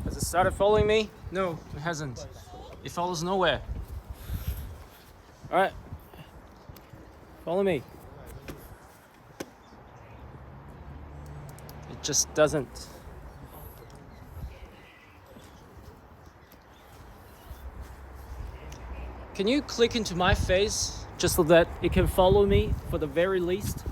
Has it started following me? No, it hasn't. It follows nowhere. All right. Follow me. It just doesn't. Can you click into my face just so that it can follow me for the very least?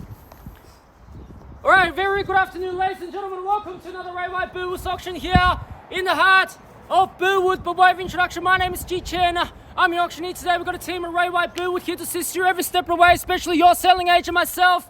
All right, very good afternoon, ladies and gentlemen. Welcome to another Railway Burwood auction here in the heart of Burwood. By way of introduction, my name is G Chen. I'm your auctioneer today. We've got a team at Railway Burwood here to assist you every step of the way, especially your selling agent, myself,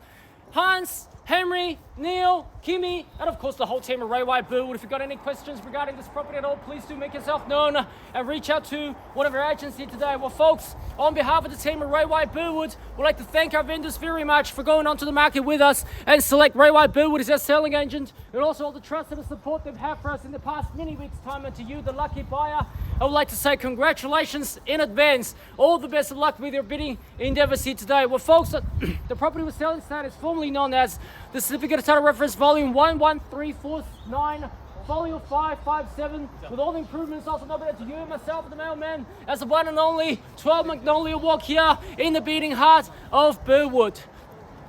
Hans, Henry, Neil, Kimmy, and of course the whole team of Railway Burwood. If you've got any questions regarding this property at all, please do make yourself known and reach out to one of our agents here today. Well, folks, on behalf of the team of Railway Burwood, we'd like to thank our vendors very much for going onto the market with us and select Railway Burwood as our selling agent, and also all the trust and the support they've had for us in the past many weeks' time. And to you, the lucky buyer, I would like to say congratulations in advance. All the best of luck with your bidding endeavors here today. Well, folks, the property we're selling today is formerly known as the Certificate of Title Reference Volume 11349, Volume 557, with all the improvements also nominated to you and myself, the mailman, as the one and only 12 Magnolia Walk here in the beating heart of Burwood.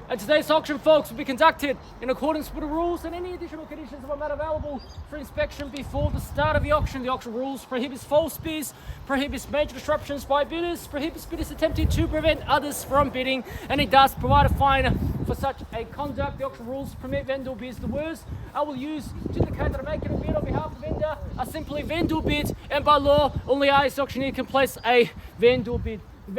And today's auction, folks, will be conducted in accordance with the rules, and any additional conditions are not available for inspection before the start of the auction. The auction rules prohibits false bids, prohibits major disruptions by bidders, prohibits bidders attempting to prevent others from bidding, and it does provide a fine for such a conduct. The auction rules permit vendor bids. The words I will use to indicate that I'm making a bid on behalf of the vendor are simply vendor bid, and by law, only I as the auctioneer can place a vendor bid. The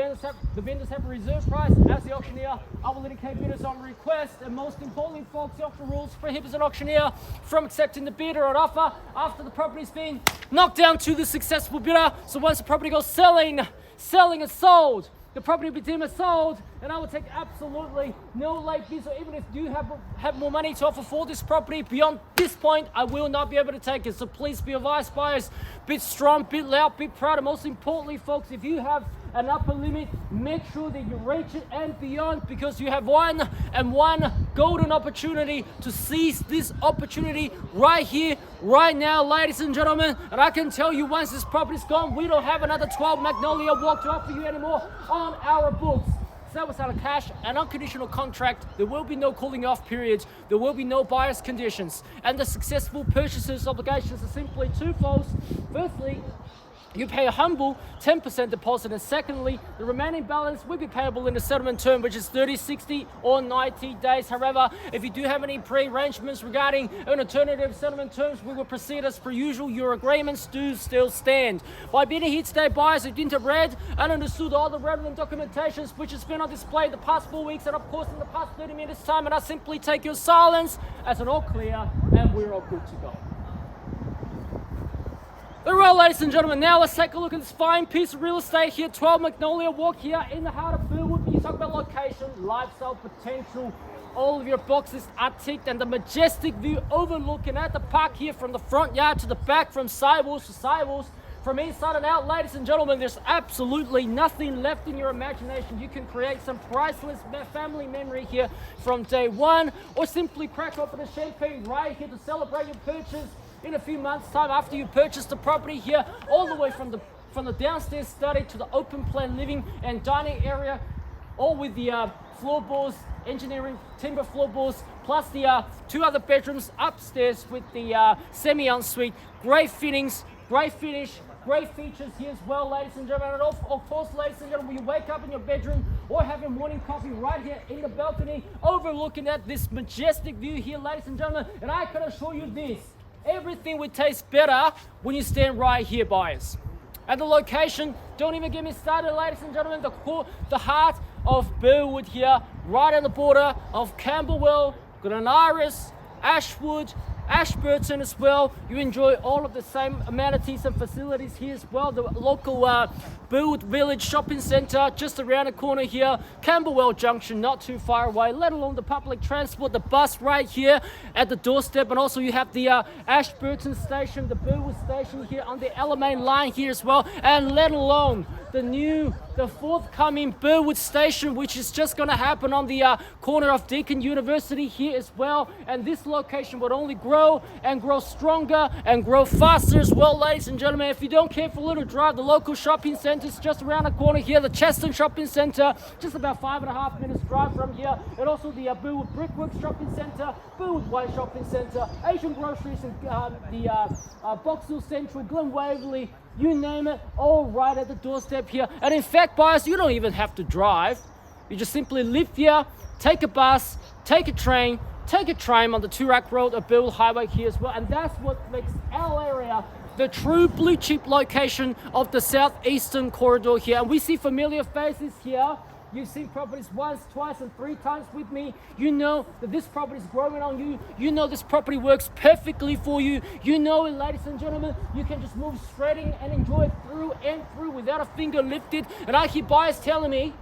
vendors have a reserve price. As the auctioneer, I will indicate bidders on request, and most importantly, folks, the auction rules prohibits an auctioneer from accepting the bid or an offer after the property's been knocked down to the successful bidder. So once the property goes selling and sold, the property will be deemed as sold, and I will take absolutely no late bids. So even if you have more money to offer for this property beyond this point, I will not be able to take it. So please be advised, buyers, bid strong, bid loud, bid proud, and most importantly, folks, if you have an upper limit, make sure that you reach it and beyond, because you have one golden opportunity to seize this opportunity right here, right now, ladies and gentlemen. And I can tell you, once this property's gone, we don't have another 12 Magnolia Walk to offer you anymore on our books. So it's out of cash and unconditional contract. There will be no cooling off periods. There will be no buyer's conditions. And the successful purchaser's obligations are simply twofold. Firstly, you pay a humble 10% deposit, and secondly, the remaining balance will be payable in the settlement term, which is 30, 60, or 90 days. However, if you do have any pre-arrangements regarding an alternative settlement terms, we will proceed as per usual. Your agreements do still stand. By bidding here today, buyers who didn't have read and understood all the relevant documentations which has been on display the past 4 weeks and of course in the past 30 minutes time, and I simply take your silence as an all clear, and we're all good to go. Very well, ladies and gentlemen, now let's take a look at this fine piece of real estate here, 12 Magnolia Walk here in the heart of Burwood. When you talk about location, lifestyle potential, all of your boxes are ticked, and the majestic view overlooking at the park here from the front yard to the back, from sidewalls to sidewalls, from inside and out, ladies and gentlemen, there's absolutely nothing left in your imagination. You can create some priceless family memory here from day one, or simply crack open a champagne right here to celebrate your purchase in a few months' time after you purchase the property here, all the way from the downstairs study to the open plan living and dining area, all with the floorboards, engineering timber floorboards, plus the 2 other bedrooms upstairs with the semi-ensuite. Great fittings, great finish, great features here as well, ladies and gentlemen. And of course, ladies and gentlemen, when you wake up in your bedroom or have your morning coffee right here in the balcony, overlooking at this majestic view here, ladies and gentlemen, and I can assure you this, everything would taste better when you stand right here, buyers. And the location, don't even get me started, ladies and gentlemen, the heart of Burwood here, right on the border of Camberwell, Glen Iris, Ashwood, Ashburton as well. You enjoy all of the same amenities and facilities here as well. The local Burwood Village Shopping Centre just around the corner here. Camberwell Junction not too far away, let alone the public transport, the bus right here at the doorstep. And also you have the Ashburton station, the Burwood station here on the Alamein line here as well. And let alone the new the forthcoming Burwood station, which is just going to happen on the corner of Deakin University here as well. And this location would only grow and grow stronger and grow faster as well, ladies and gentlemen. If you don't care for a little drive, the local shopping centre is just around the corner here, the Cheston Shopping Centre, just about 5.5 minutes drive from here. And also the Burwood Brickworks Shopping Centre, Burwood Wine Shopping Centre, Asian Groceries, and the Boxhill Central, Glen Waverley, you name it, all right at the doorstep here. And in fact, buyers, you don't even have to drive. You just simply live here, take a bus, take a train on the Toorak Road or Burwood Highway here as well. And that's what makes our area the true blue chip location of the southeastern corridor here. And we see familiar faces here. You've seen properties once, twice, and 3 times with me. You know that this property is growing on you. You know this property works perfectly for you. You know, ladies and gentlemen, you can just move straight in and enjoy it through and through without a finger lifted. And I hear buyers telling me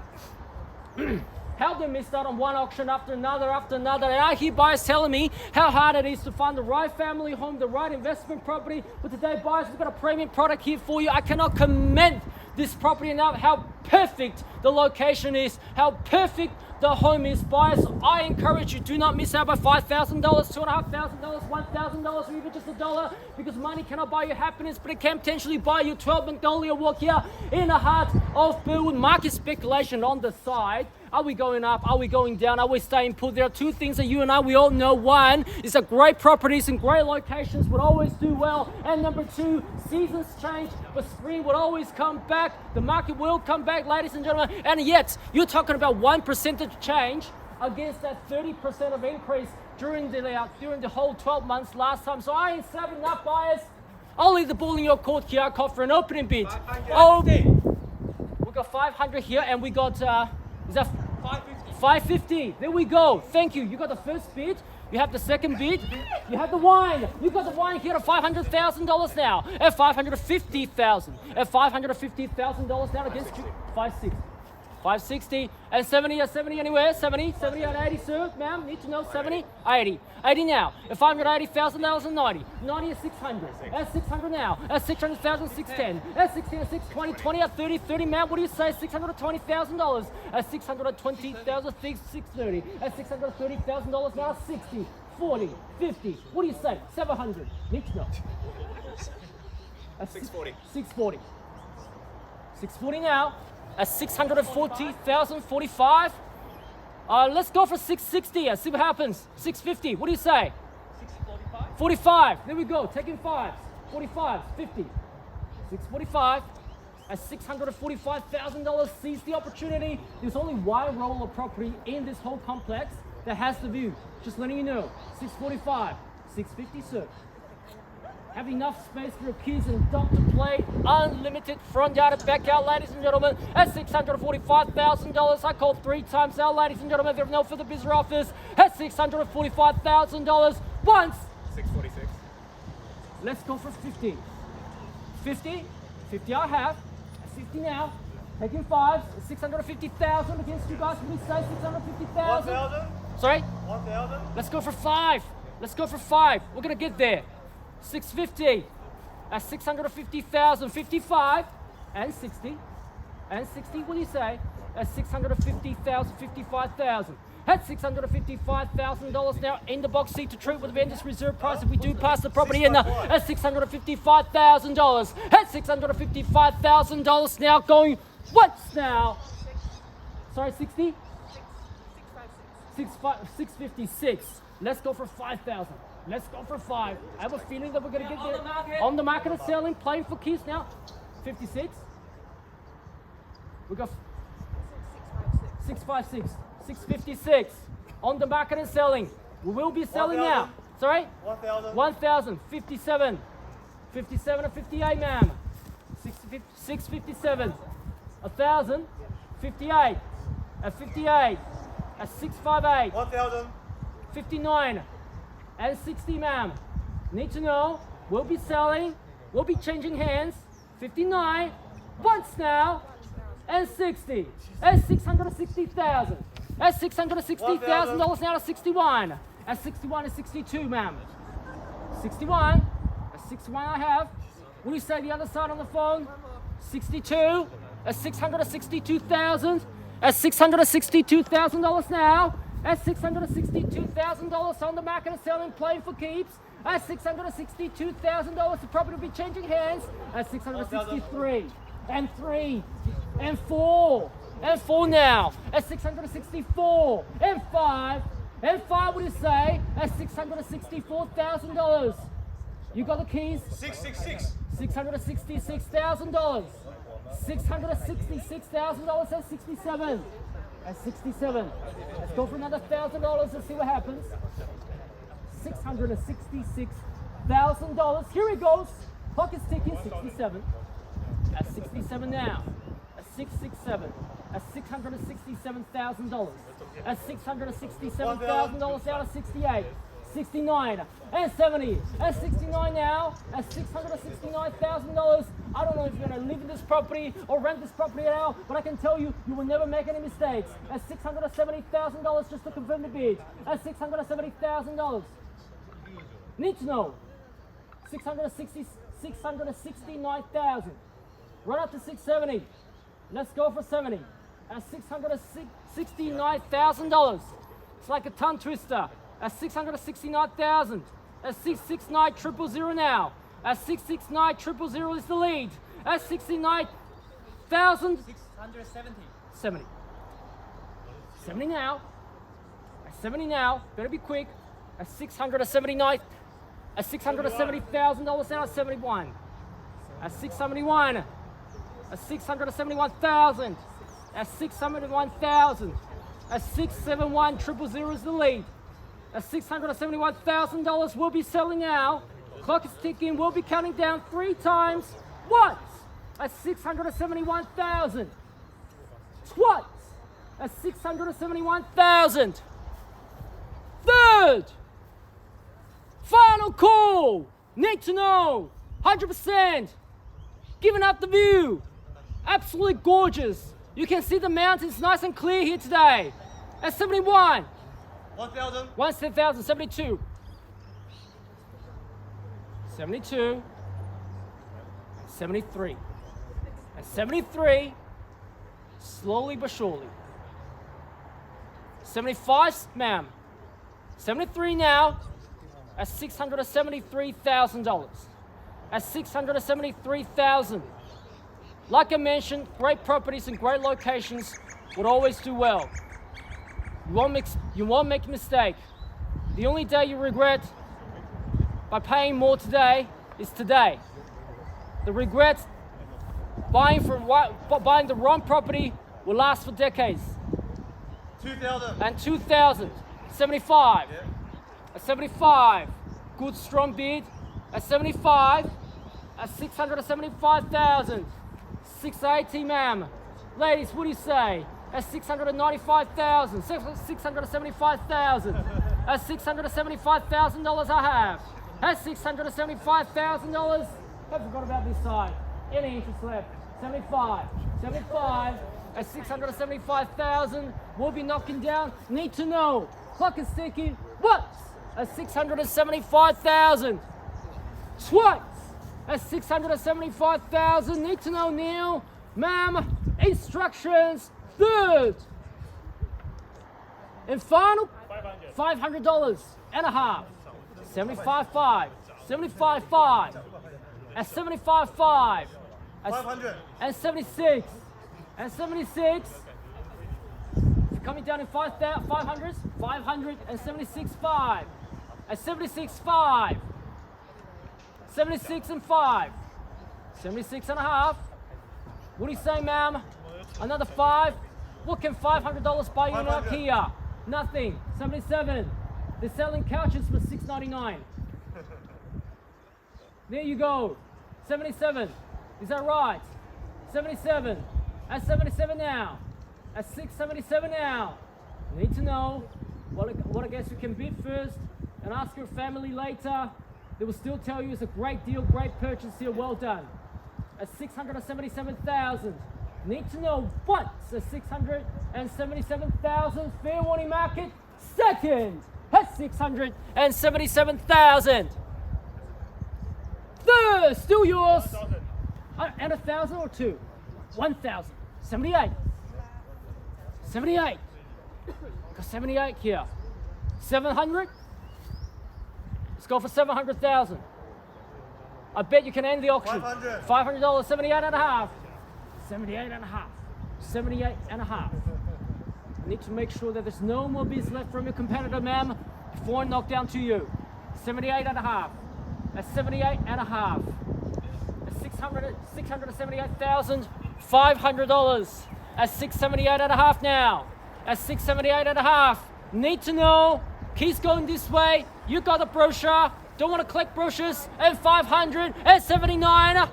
how they missed out on one auction after another. And I hear buyers telling me how hard it is to find the right family home, the right investment property. But today, buyers, we've got a premium product here for you. I cannot commend this property enough, how perfect the location is, how perfect the home is. Buyers, I encourage you, do not miss out by $5,000, $2,500, $1,000, or even just $1, because money cannot buy you happiness, but it can potentially buy you 12 Magnolia Walk here in the heart of Burwood. Market speculation on the side. Are we going up? Are we going down? Are we staying put? There are 2 things that you and I, we all know. One is that great properties and great locations would always do well. And number 2, seasons change, but spring would always come back. The market will come back, ladies and gentlemen. And yet, you're talking about 1% change against that 30% of increase during the whole 12 months last time. So I ain't saving up, buyers. I'll leave the ball in your court here. I call for an opening bid. Oh, we got 500 here, and we got, is that 550? 550. There we go. Thank you. You got the first bid. You have the second bid. You have the wine. You got the wine here at $500,000 now. At $550,000. At $550,000 now against 560. 560 and 70 at 70 anywhere. 70 at 80, sir. Ma'am, need to know 70, 80. 80 now. At $580,000 and 90. 90 at 600. At 600 now. At 600,000, 610. At 16 at 620. 20 at 30. 30, ma'am, what do you say? $620,000. At 620,000, 630. At $630,000 now. 60, 40, 50. What do you say? 700. Need to know. At 640. 640. 640 now. At 640,000, 45. Let's go for 660. See what happens. 650. What do you say? 645. 45. There we go. Taking 5s. 45. 50. 645. At $645,000. Seize the opportunity. There's only one roll of property in this whole complex that has the view. Just letting you know. 645. 650, sir. Have enough space for your kids and dog to play. Unlimited front yard and backyard, ladies and gentlemen. At $645,000, I called 3 times now, ladies and gentlemen. There are no further business offers. At $645,000 once. 646. Let's go for 50. 50. 50 I have. At 50 now. Taking 5s. At 650,000 against you guys. Can we say 650,000? 1,000. Sorry? 1,000. Let's go for 5. Let's go for 5. We're gonna get there. 650 at 650,000, 55 and 60 and 60. What do you say? At 650,000, 55,000. At $655,000 now in the box seat to treat with the vendor's reserve price if we do pass the property in. At $655,000. At $655,000 now going once now. Sorry, 60? 656. Let's go for 5,000. Let's go for 5. I have a feeling that we're going to get there. On the market and selling, playing for keys now. 56. We got 656. 656. On the market and selling. We will be selling 1,000. now. Sorry? 1,000. 1,000. 57. 57 and 58, ma'am. 657. 1,000. 58. At 58. At 658. 1,000. 59. And 60, ma'am. Need to know. We'll be selling. We'll be changing hands. 59. Once now. And 60. And 660,000. At $660,000 now to 61. At 61 and 62, ma'am. 61. At 61 I have. What do you say the other side on the phone? 62. at $662,000, at $662,000 now, at $662,000 on the market and selling, playing for keeps, at $662,000, the property will be changing hands, at 663, and 3, and 4, and 4 now, at 664, and 5, what do you say, at $664,000. You got the keys? 666. $666,000. $666,000 at 67. At 67. Let's go for another $1,000 and see what happens. $666,000. Here it goes. Clock is ticking. 67. At 67 now. At 667. At $667,000. At $667,000 out of 68. 69 and 70 and 69 now at $669,000. I don't know if you're going to live in this property or rent this property out, but I can tell you, you will never make any mistakes. At $670,000 just to confirm the bid. At $670,000. Need to know. 669,000. Run up to 670. Let's go for 70. At $669,000. It's like a tongue twister. At $669,000. At 669,000 now. At 669,000 is the lead. At 69,000. 670. 70. 70 now. At 70 now. Better be quick. At 679. At $670,000 now. At 71. At 671. At 671,000. At 671,000. At 671,000 is the lead. At $671,000 will be selling now. Clock is ticking. We'll be counting down 3 times. Once at 671,000. Twice at 671,000. Third. Final call. Need to know. 100%. Giving up the view. Absolutely gorgeous. You can see the mountains nice and clear here today. At 71. 1,000. 1,000, 72. 72. 73. At 73, slowly but surely. 75, ma'am. 73 now, at $673,000. At $673,000. Like I mentioned, great properties and great locations would always do well. You won't make a mistake. The only day you regret by paying more today is today. The regret buying the wrong property will last for decades. 2,000. And 2,000. 75. Yeah. At 75. Good strong bid. At 75. At 675,000. 680, ma'am. Ladies, what do you say? At 695,000, 675,000. At $675,000 I have. At $675,000, I forgot about this side. Any interest left? 75, 75. At 675,000, we'll be knocking down. Need to know. Clock is ticking. Once at 675,000. Twice at 675,000. Need to know, Neil. Ma'am, instructions. Third and final $500 and a half. 75.5. 75.5. At 75.5. 500. And 76. And 76. Coming down in 500s. 576.5. At 76.5. 76 and 5. 76 and a half. What do you say, ma'am? Another 5. What can $500 buy you in 500. IKEA? Nothing. 77. They're selling couches for $6.99. There you go. 77. Is that right? 77. At 77 now. At 677 now. Need to know what I guess you can bid first and ask your family later. They will still tell you it's a great deal, great purchase here. Well done. At 677,000. Need to know what's a 677,000 fair warning market. Second at 677,000. Third, still yours. 1,000. And 1,000 or 2? 1,000. 78. 78. Got 78 here. 700. Let's go for 700,000. I bet you can end the auction. 500. $500. 78 and a half. 78 and a half. 78 and a half. I need to make sure that there's no more bids left from your competitor, ma'am, before I knock down to you. 78 and a half. At 78 and a half. At $678,500. At 678 and a half now. At 678 and a half. Need to know. Keeps going this way. You got the brochure. Don't want to collect brochures. At 500. At 79.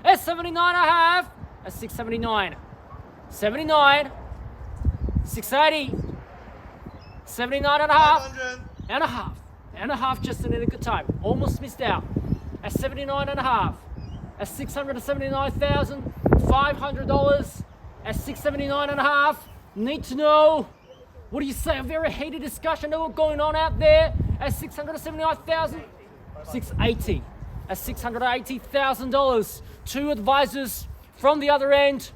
At 79 and a half. At 679. 79. 680. 79 and a half. 500. And a half. And a half just in a good time. Almost missed out. At 79 and a half. At $679,500. At 679 and a half. Need to know. What do you say? A very heated discussion going on out there. At 679,000. 680. At $680,000. Two advisors from the other end.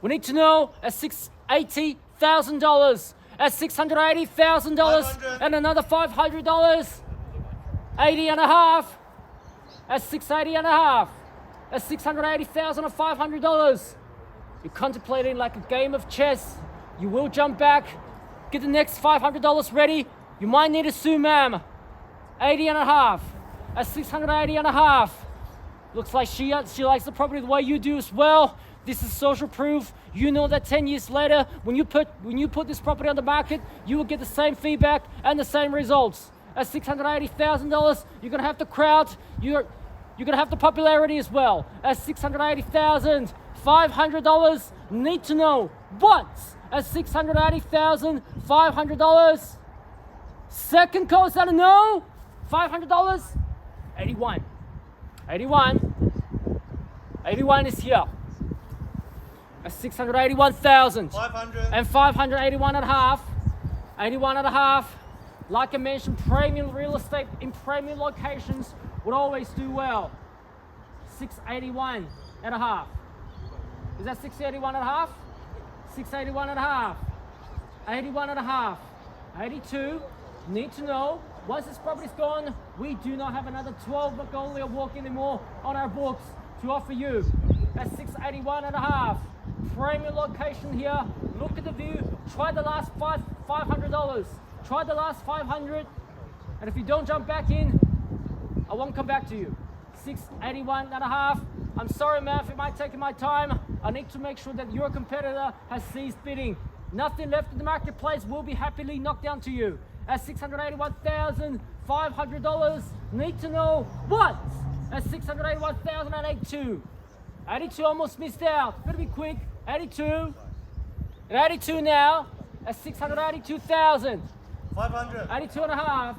We need to know at $680,000. At $680,000 and another $500. 80 and a half. At 680 and a half. At $680,500. You're contemplating like a game of chess. You will jump back. Get the next $500 ready. You might need a sue, ma'am. 80 and a half. At 680 and a half. Looks like she likes the property the way you do as well. This is social proof. You know that 10 years later, when you put this property on the market, you will get the same feedback and the same results. At $680,000, you're gonna have the crowd. You're gonna have the popularity as well. At $680,500, need to know. But at $680,500, second call, is that a no? $500, 81. 81. 81 is here. At 681,000. 500. And 581 and a half. 81 and a half. Like I mentioned, premium real estate in premium locations would always do well. 681 and a half. Is that 681 and a half? 681 and a half. 81 and a half. 82. Need to know. Once this property's gone, we do not have another 12 Magnolia Walk anymore on our books to offer you. At 681 and a half. Premium location here. Look at the view. Try the last $500. Try the last 500. And if you don't jump back in, I won't come back to you. 681 and a half. I'm sorry, man, if it might take my time. I need to make sure that your competitor has ceased bidding. Nothing left in the marketplace will be happily knocked down to you. At $681,500. Need to know what? At $681,082. 82 almost missed out. Better be quick. 82. At 82 now. At $682,000. 500. 82 and a half.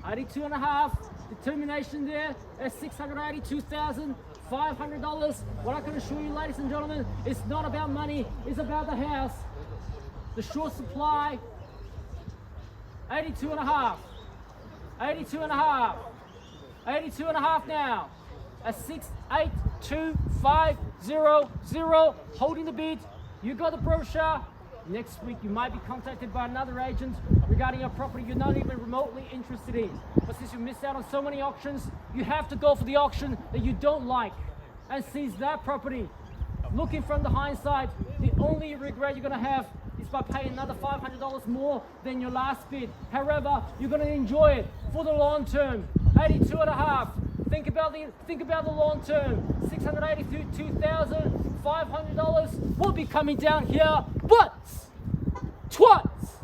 82 and a half. Determination there. At $682,500. What I can assure you, ladies and gentlemen, it's not about money. It's about the house. The short supply. 82 and a half. 82 and a half. 82 and a half now. At 682,500. Holding the bid. You got the brochure. Next week you might be contacted by another agent regarding a property you're not even remotely interested in. But since you missed out on so many auctions, you have to go for the auction that you don't like and seize that property. Looking from the hindsight, the only regret you're gonna have is by paying another $500 more than your last bid. However, you're gonna enjoy it for the long term. 82 and a half. Think about the long term. $682,500 will be coming down here, but twice.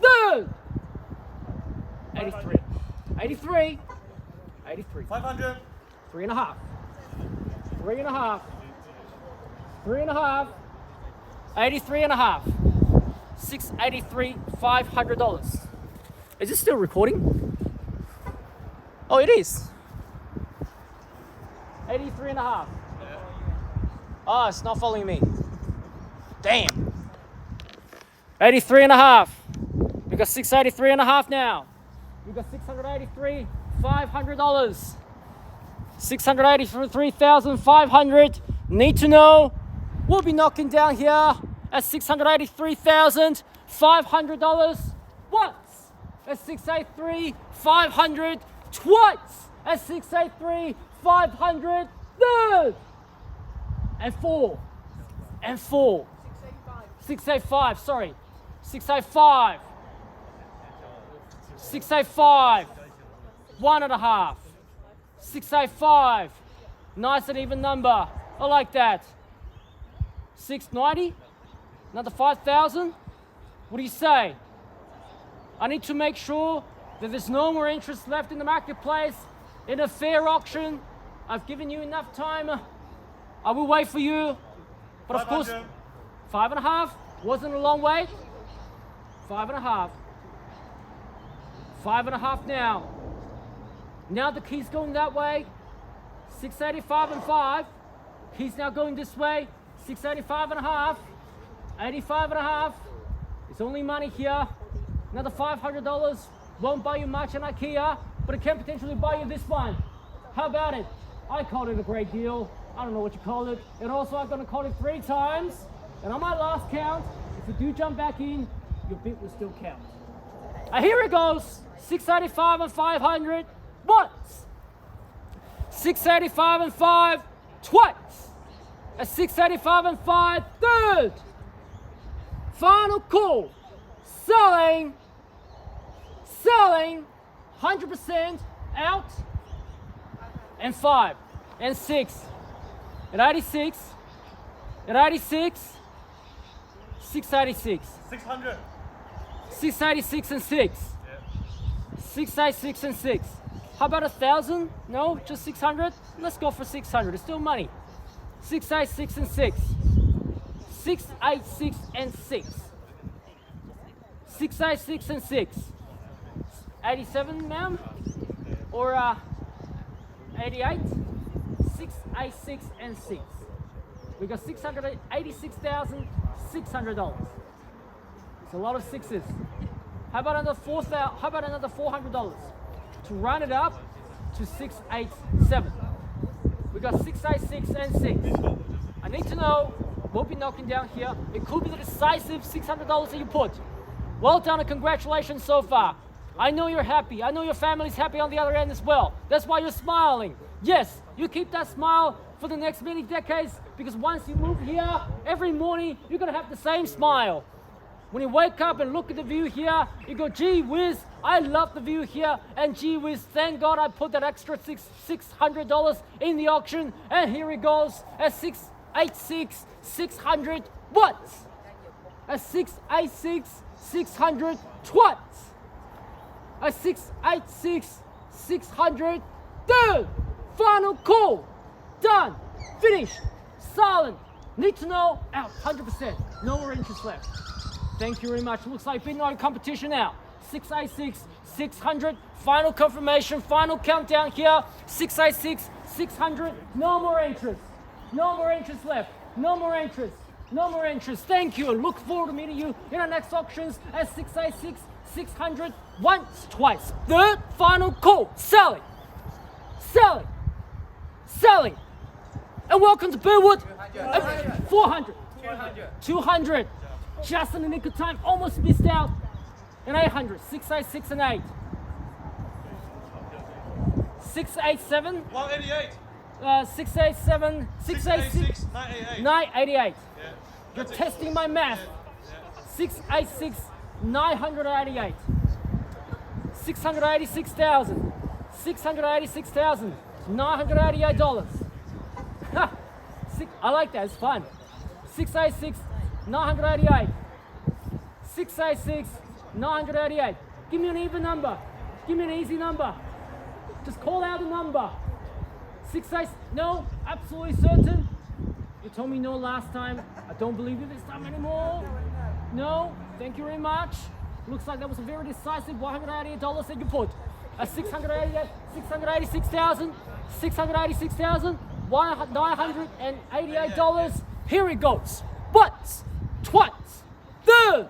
Third. 83. 83. 83. 500. 3 and a half. 3 and a half. 3 and a half. 83 and a half. $683,500. Is this still recording? Oh, it is. 83 and a half. Oh, it's not following me. Damn. 83 and a half. We got 683 and a half now. We got $683,500. $683,500. Need to know. we'll be knocking down here at $683,500 once, at 683,500 twice, at 683,500 third, and four, 685, sorry, 685, 685, 1.5, 685, nice and even number, I like that. 690, another 5,000, what do you say? I need to make sure that there's no more interest left in the marketplace in a fair auction. I've given you enough time. I will wait for you, but of course, 5.5 wasn't a long wait. 5.5. 5.5 now. Now the key's going that way. 685 and 5. Key's now going this way. 685.5. 85.5. It's only money here. Another $500 won't buy you much in IKEA, but it can potentially buy you this one. How about it? I called it a great deal. I don't know what you call it. And also I'm gonna call it 3 times. And on my last count, if you do jump back in, your bid will still count. Here it goes. 685 and 500 once. 685 and 5 twice. A 685 and 5 third. Final call. Selling. 100% out. And 5 and 6. At 86. At 86. 686. 600. 686 and 6. 686 and 6. How about 1,000? No, just 600? Let's go for 600. It's still money. 686 and 6. 686 and 6. 686 and 6. 87, ma'am? Or 88? 686 and 6. We got $686,600. It's a lot of sixes. How about another $400 to round it up to 687? We got 686 and 6. I need to know. We'll be knocking down here. It could be the decisive $600 that you put. Well done and congratulations so far. I know you're happy. I know your family's happy on the other end as well. That's why you're smiling. Yes, you keep that smile for the next many decades, because once you move here, every morning you're gonna have the same smile. When you wake up and look at the view here, you go, gee whiz, I love the view here, and gee whiz, thank God I put that extra $600 in the auction, and here it goes, at 686, 600 once, at 686, 600 twice, at 686, 600 third, final call, done, finished, silent, need to know, out, 100%, no more interest left. Thank you very much. Looks like been no competition now. 686, 600, final confirmation, final countdown here. 686, 600, no more interest. No more interest left. No more interest. No more interest. Thank you. Look forward to meeting you in our next auctions at 686, 600, once, twice. Third, final call. Selling. Selling. Selling. And welcome to Burwood. 400. 200. Just in the nick of time, almost missed out. And 800, 686 and 8. 687. 188. 687, 686, 988. 988. Yeah. You're That's it. testing my math. 686, 988. 686,000. $686,988. Ha! I like that, it's fun. 686, 988. 686, 988. Give me an even number. Give me an easy number. Just call out a number. 686, no, absolutely certain. You told me no last time. I don't believe you this time anymore. No, thank you very much. Looks like that was a very decisive $188 that you put. A 686,000, $988. Here it goes. Once, twice, third,